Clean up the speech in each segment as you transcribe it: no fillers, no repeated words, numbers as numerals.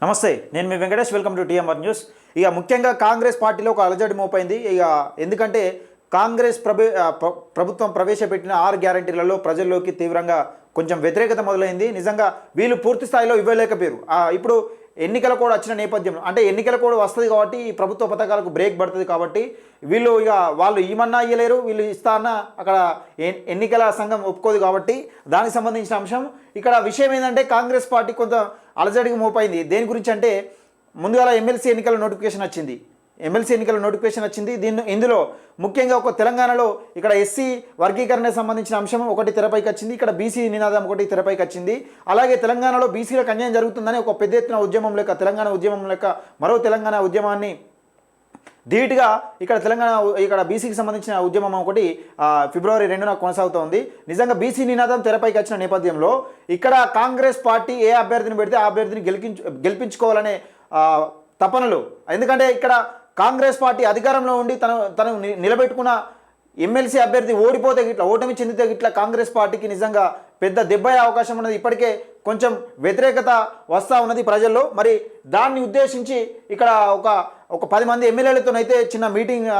నమస్తే, నేను మీ Venkatesh. Welcome to TMR news. ఇక ముఖ్యంగా కాంగ్రెస్ పార్టీలో ఒక అలజడి మోపైంది. ఇక ఎందుకంటే కాంగ్రెస్ ప్రభుత్వం ప్రవేశపెట్టిన 6 గ్యారంటీలలో ప్రజల్లోకి తీవ్రంగా కొంచెం వ్యతిరేకత మొదలైంది. నిజంగా వీళ్ళు పూర్తి స్థాయిలో ఇవ్వలేకపోయారు. ఇప్పుడు ఎన్నికల కోడ్ వచ్చిన నేపథ్యంలో, అంటే ఎన్నికల కోడ్ వస్తుంది కాబట్టి ఈ ప్రభుత్వ పథకాలకు బ్రేక్ పడుతుంది కాబట్టి వీళ్ళు ఇక వాళ్ళు ఏమన్నా ఇవ్వలేరు, వీళ్ళు ఇస్తా అన్న అక్కడ ఎన్నికల సంఘం ఒప్పుకోదు కాబట్టి దానికి సంబంధించిన అంశం. ఇక్కడ విషయం ఏంటంటే కాంగ్రెస్ పార్టీ కొంత అలజడికి మోపైంది. దేని గురించి అంటే ముందుగా ఎమ్మెల్సీ ఎన్నికల నోటిఫికేషన్ వచ్చింది. ఇందులో ముఖ్యంగా ఒక తెలంగాణలో ఇక్కడ ఎస్సీ వర్గీకరణకు సంబంధించిన అంశం ఒకటి తెరపైకి వచ్చింది. ఇక్కడ బీసీ నినాదం ఒకటి తెరపైకి వచ్చింది. అలాగే తెలంగాణలో బీసీలకు అన్యాయం జరుగుతుందని ఒక పెద్ద ఎత్తున ఉద్యమం లెక్క, తెలంగాణ ఉద్యమం లెక్క మరో తెలంగాణ ఉద్యమాన్ని ధీటుగా ఇక్కడ బీసీకి సంబంధించిన ఉద్యమం ఒకటి ఫిబ్రవరి 2న కొనసాగుతోంది. నిజంగా బీసీ నినాదం తెరపైకి వచ్చిన నేపథ్యంలో ఇక్కడ కాంగ్రెస్ పార్టీ ఏ అభ్యర్థిని పెడితే ఆ అభ్యర్థిని గెలిపించుకోవాలనే తపనలు. ఎందుకంటే ఇక్కడ కాంగ్రెస్ పార్టీ అధికారంలో ఉండి తను నిలబెట్టుకున్న ఎమ్మెల్సీ అభ్యర్థి ఓడిపోతే గిట్లా, ఓటమి చెందితే గిట్లా కాంగ్రెస్ పార్టీకి నిజంగా పెద్ద దెబ్బయ్యే అవకాశం ఉన్నది. ఇప్పటికే కొంచెం వ్యతిరేకత వస్తూ ఉన్నది ప్రజల్లో. మరి దాన్ని ఉద్దేశించి ఇక్కడ ఒక 10 మంది ఎమ్మెల్యేలతోనైతే చిన్న మీటింగ్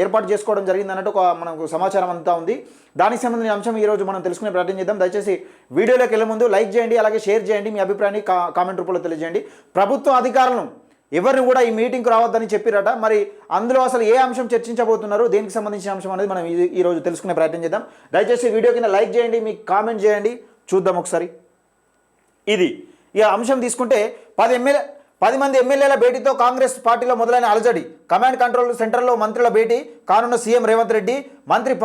ఏర్పాటు చేసుకోవడం జరిగింది అన్నట్టు మనకు సమాచారం అంతా ఉంది. దానికి సంబంధించిన అంశం ఈరోజు మనం తెలుసుకునే ప్రయత్నం చేద్దాం. దయచేసి వీడియోలోకి వెళ్ళే ముందు లైక్ చేయండి, అలాగే షేర్ చేయండి, మీ అభిప్రాయాన్ని కామెంట్ రూపంలో తెలియజేయండి. ప్రభుత్వ అధికారులను ఎవరిని కూడా ఈ మీటింగ్కి రావద్దని చెప్పిరట. మరి అందులో అసలు ఏ అంశం చర్చించబోతున్నారు, దేనికి సంబంధించిన అంశం అనేది మనం ఈరోజు తెలుసుకునే ప్రయత్నం చేద్దాం. దయచేసి వీడియో కింద లైక్ చేయండి, మీకు కామెంట్ చేయండి, చూద్దాం ఒకసారి. ఇది ఈ అంశం తీసుకుంటే 10 మంది ఎమ్మెల్యేల భేటీతో కాంగ్రెస్ పార్టీలో మొదలైన అలజడి. కమాండ్ కంట్రోల్ సెంటర్లో మంత్రుల భేటీ కానున్న సీఎం రేవంత్ రెడ్డి. మంత్రి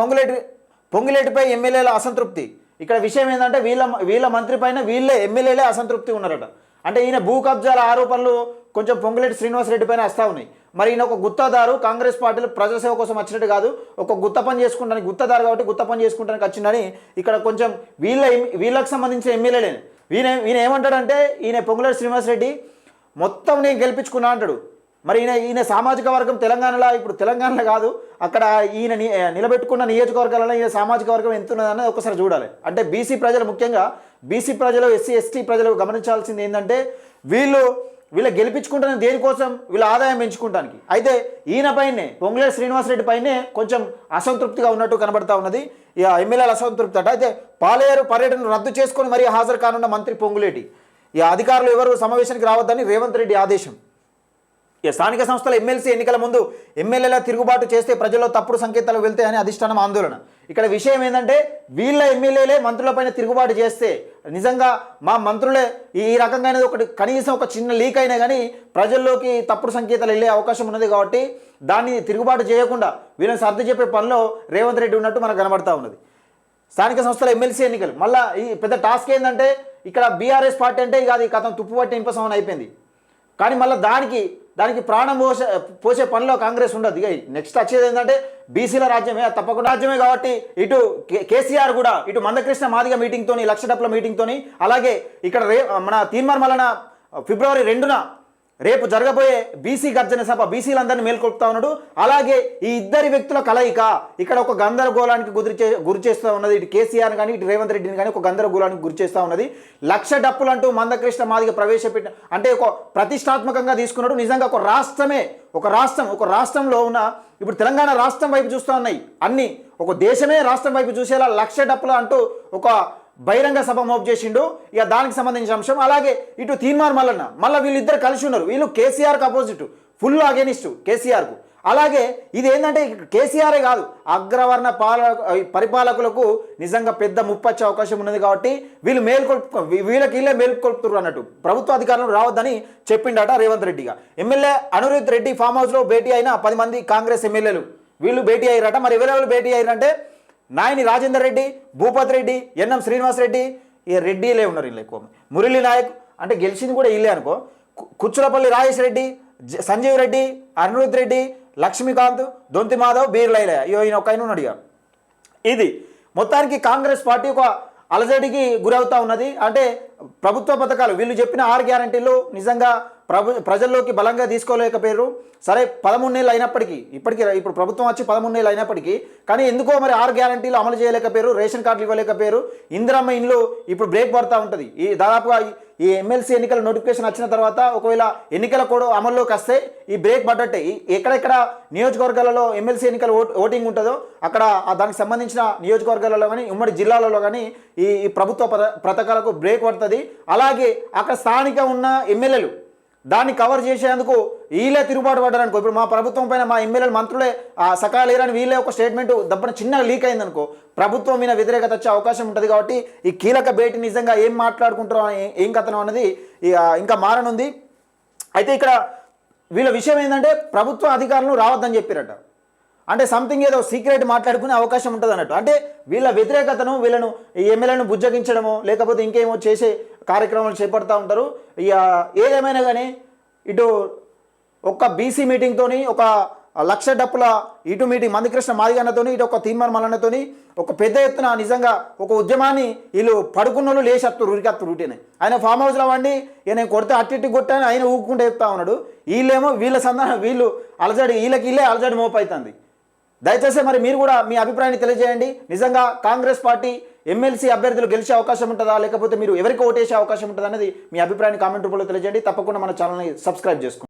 పొంగులేటిపై ఎమ్మెల్యేల అసంతృప్తి. ఇక్కడ విషయం ఏంటంటే వీళ్ళ మంత్రి పైన వీళ్ళే ఎమ్మెల్యేలే అసంతృప్తి ఉన్నారట. అంటే ఈయన భూ కబ్జాల ఆరోపణలు కొంచెం పొంగులేటి శ్రీనివాసరెడ్డి పైన వస్తూ ఉన్నాయి. మరి ఈయన ఒక గుత్తదారు, కాంగ్రెస్ పార్టీలో ప్రజాసేవ కోసం వచ్చినట్టు కాదు, ఒక గుత్త పని చేసుకుంటానికి, గుత్తదారు కాబట్టి గుత్త పని చేసుకుంటానికి వచ్చిందని ఇక్కడ కొంచెం వీళ్ళకి సంబంధించిన ఎమ్మెల్యేలే. ఈయన ఏమంటాడంటే, ఈయన పొంగులేటి శ్రీనివాసరెడ్డి మొత్తం నేను గెలిపించుకున్నా అంటాడు. మరి ఈయన సామాజిక వర్గం ఇప్పుడు తెలంగాణలో కాదు, అక్కడ ఈయన నిలబెట్టుకున్న నియోజకవర్గాలలో ఈయన సామాజిక వర్గం ఎంత ఉన్నదన్నది ఒకసారి చూడాలి. అంటే బీసీ ప్రజలు, ముఖ్యంగా బీసీ ప్రజలు, ఎస్సీ ఎస్టీ ప్రజలు గమనించాల్సింది ఏంటంటే వీళ్ళ గెలిపించుకుంటున్న దేనికోసం, వీళ్ళ ఆదాయం పెంచుకుంటానికి. అయితే ఈయన పైనే, పొంగులేటి శ్రీనివాసరెడ్డి పైనే కొంచెం అసంతృప్తిగా ఉన్నట్టు కనబడతా ఉన్నది. ఇక ఎమ్మెల్యేల అసంతృప్తి అట. అయితే పాలేరు పర్యటన రద్దు చేసుకొని మరీ హాజరు కానున్న మంత్రి పొంగులేటి. ఈ అధికారులు ఎవరు సమావేశానికి రావద్దని రేవంత్ రెడ్డి ఆదేశం. స్థానిక సంస్థల ఎమ్మెల్సీ ఎన్నికల ముందు ఎమ్మెల్యేల తిరుగుబాటు చేస్తే ప్రజల్లో తప్పుడు సంకేతాలు వెళ్తాయని అధిష్టానం ఆందోళన. ఇక్కడ విషయం ఏంటంటే వీళ్ళ ఎమ్మెల్యేలే మంత్రులపైన తిరుగుబాటు చేస్తే, నిజంగా మా మంత్రులే ఈ రకంగా కనీసం ఒక చిన్న లీక్ అయినా కానీ ప్రజల్లోకి తప్పుడు సంకేతాలు వెళ్ళే అవకాశం ఉన్నది. కాబట్టి దాన్ని తిరుగుబాటు చేయకుండా వీళ్ళని సర్ది చెప్పే పనిలో రేవంత్ రెడ్డి ఉన్నట్టు మనకు కనబడతా ఉన్నది. స్థానిక సంస్థల ఎమ్మెల్సీ ఎన్నికలు మళ్ళీ ఈ పెద్ద టాస్క్ ఏంటంటే, ఇక్కడ బీఆర్ఎస్ పార్టీ అంటే ఇక అది కథం తుప్పుపట్టి ఇంపసమని అయిపోయింది. కానీ మళ్ళీ దానికి ప్రాణం పోసే పనిలో కాంగ్రెస్ ఉండదు. ఇక నెక్స్ట్ వచ్చేది ఏంటంటే బీసీల రాజ్యమే, తప్పకుండా రాజ్యమే. కాబట్టి ఇటు కేసీఆర్ కూడా ఇటు మందకృష్ణ మాదిగ మీటింగ్తోని, లక్ష డప్పుల మీటింగ్తోని, అలాగే ఇక్కడ మన తీర్మార్మలన ఫిబ్రవరి 2న రేపు జరగబోయే బీసీ గర్జన సభ బీసీలందరినీ మేల్కొల్పుతా ఉన్నాడు. అలాగే ఈ ఇద్దరి వ్యక్తుల కలయిక ఇక్కడ ఒక గందరగోళానికి గురి చేస్తూ ఉన్నది. ఇటు కేసీఆర్ కానీ ఇటు రేవంత్ రెడ్డిని కానీ ఒక గందరగోళానికి గురి చేస్తూ ఉన్నది. లక్ష డప్పులు అంటూ మందకృష్ణ మాదిగ ప్రవేశపెట్టిన, అంటే ఒక ప్రతిష్టాత్మకంగా తీసుకున్నాడు. నిజంగా ఒక రాష్ట్రంలో ఉన్న, ఇప్పుడు తెలంగాణ రాష్ట్రం వైపు చూస్తూ ఉన్నాయి అన్ని, ఒక దేశమే రాష్ట్రం వైపు చూసేలా లక్ష డప్పులు అంటూ ఒక బహిరంగ సభ మోపు చేసిండు. ఇక దానికి సంబంధించిన అంశం. అలాగే ఇటు తీన్మార్ మళ్ళీ వీళ్ళిద్దరు కలిసి ఉన్నారు. వీళ్ళు కేసీఆర్కి అపోజిట్, ఫుల్ అగేనిస్ట్ కేసీఆర్కు. అలాగే ఇది ఏంటంటే కేసీఆరే కాదు, అగ్రవర్ణ పరిపాలకులకు నిజంగా పెద్ద ముప్పచ్చే అవకాశం ఉన్నది. కాబట్టి వీళ్ళే మేల్కొల్పుతున్నారు అన్నట్టు. ప్రభుత్వ అధికారులు రావద్దని చెప్పిండట రేవంత్ రెడ్డిగా. ఎమ్మెల్యే అనిరుద్ రెడ్డి ఫామ్ హౌస్లో భేటీ అయిన 10 మంది కాంగ్రెస్ ఎమ్మెల్యేలు వీళ్ళు భేటీ అయ్యారట. మరి ఎవరెవరు భేటీ అయ్యారంటే నాయని రాజేందర్ రెడ్డి, భూపత్ రెడ్డి, ఎన్ఎం శ్రీనివాస్ రెడ్డి, ఈ రెడ్డిలే ఉన్నారు వీళ్ళు ఎక్కువ. మురళీ నాయక్ అంటే గెలిచింది కూడా వీళ్ళే అనుకో. కుచ్చులపల్లి రాజేష్ రెడ్డి, సంజీవ్ రెడ్డి, అనిరుద్ రెడ్డి, లక్ష్మీకాంత్, దొంతి మాధవ్, బీర్లైలే, ఈయన ఒక ఆయన ఉన్నాడు. ఇది మొత్తానికి కాంగ్రెస్ పార్టీ ఒక అలజడికి గురవుతూ ఉన్నది. అంటే ప్రభుత్వ పథకాలు వీళ్ళు చెప్పిన 6 గ్యారంటీలు నిజంగా ప్రజల్లోకి బలంగా తీసుకోలేకపోయారు. సరే 13 నెలలు అయినప్పటికీ ఇప్పుడు ప్రభుత్వం వచ్చి 13 నెలలు అయినప్పటికీ కానీ ఎందుకో మరి 6 గ్యారంటీలు అమలు చేయలేకపోయారు, రేషన్ కార్డులు ఇవ్వలేకపోయారు. ఇందిరమ్మ ఇండ్లు ఇప్పుడు బ్రేక్ పడుతూ ఉంటుంది. ఈ దాదాపుగా ఈ ఎమ్మెల్సీ ఎన్నికల నోటిఫికేషన్ వచ్చిన తర్వాత ఒకవేళ ఎన్నికల కోడ్ అమల్లోకి వస్తే ఈ బ్రేక్ పడ్డట్టే. ఎక్కడెక్కడ నియోజకవర్గాలలో ఎమ్మెల్సీ ఎన్నికల ఓటింగ్ ఉంటుందో అక్కడ దానికి సంబంధించిన నియోజకవర్గాలలో కానీ ఉమ్మడి జిల్లాలలో కానీ ఈ ప్రభుత్వ పథకాలకు బ్రేక్ పడుతుంది. అలాగే అక్కడ స్థానిక ఉన్న ఎమ్మెల్యేలు దాన్ని కవర్ చేసేందుకు వీళ్ళే తిరుగుబాటు పడ్డారనుకో. ఇప్పుడు మా ప్రభుత్వం పైన మా ఎమ్మెల్యేలు మంత్రులే సకాలేరని వీళ్ళే ఒక స్టేట్మెంట్ దప్పన చిన్నగా లీక్ అయిందనుకో, ప్రభుత్వం మీద వ్యతిరేకత వచ్చే అవకాశం ఉంటుంది. కాబట్టి ఈ కీలక భేటీ నిజంగా ఏం మాట్లాడుకుంటారో ఏం కథనం అనేది ఇంకా మారనుంది. అయితే ఇక్కడ వీళ్ళ విషయం ఏంటంటే ప్రభుత్వ అధికారులు రావద్దని చెప్పారట. అంటే సంథింగ్ ఏదో సీక్రెట్ మాట్లాడుకునే అవకాశం ఉంటుంది అన్నట్టు. అంటే వీళ్ళ వ్యతిరేకతను వీళ్ళను ఎమ్మెల్యేలను బుజ్జగించడమో లేకపోతే ఇంకేమో చేసే కార్యక్రమాలు చేపడుతూ ఉంటారు. ఏదేమైనా కానీ ఇటు ఒక బీసీ మీటింగ్తోని ఒక 1,00,000 డప్పుల ఇటు మీటింగ్ మందికృష్ణ మాదిగన్నతోని ఇటు ఒక తీర్మార్ మల్లన్నతోని ఒక పెద్ద ఎత్తున నిజంగా ఒక ఉద్యమాన్ని వీళ్ళు పడుకున్నోళ్ళు లేచత్తురు ఉరికత్తురు రూటీనే. ఆయన ఫామ్ హౌస్లో వండి నేను కొడితే అట్టి కొట్టాను ఆయన ఊపుకుంటే చెప్తా ఉన్నాడు. వీళ్ళేమో వీళ్ళ సంధానం వీళ్ళు అలజడి వీళ్ళే అలజడి మోపవుతుంది. దయచేసి మరి మీరు కూడా మీ అభిప్రాయాన్ని తెలియజేయండి. నిజంగా కాంగ్రెస్ పార్టీ ఎమ్మెల్సీ అభ్యర్థులు గెలిచే అవకాశం ఉంటుందా లేకపోతే మీరు ఎవరికి ఓటేసే అవకాశం ఉంటుందా అనేది మీ అభిప్రాయాన్ని కామెంట్ రూపంలో తెలియజేయండి. తప్పకుండా మన ఛానల్ని సబ్స్క్రైబ్ చేసుకోండి.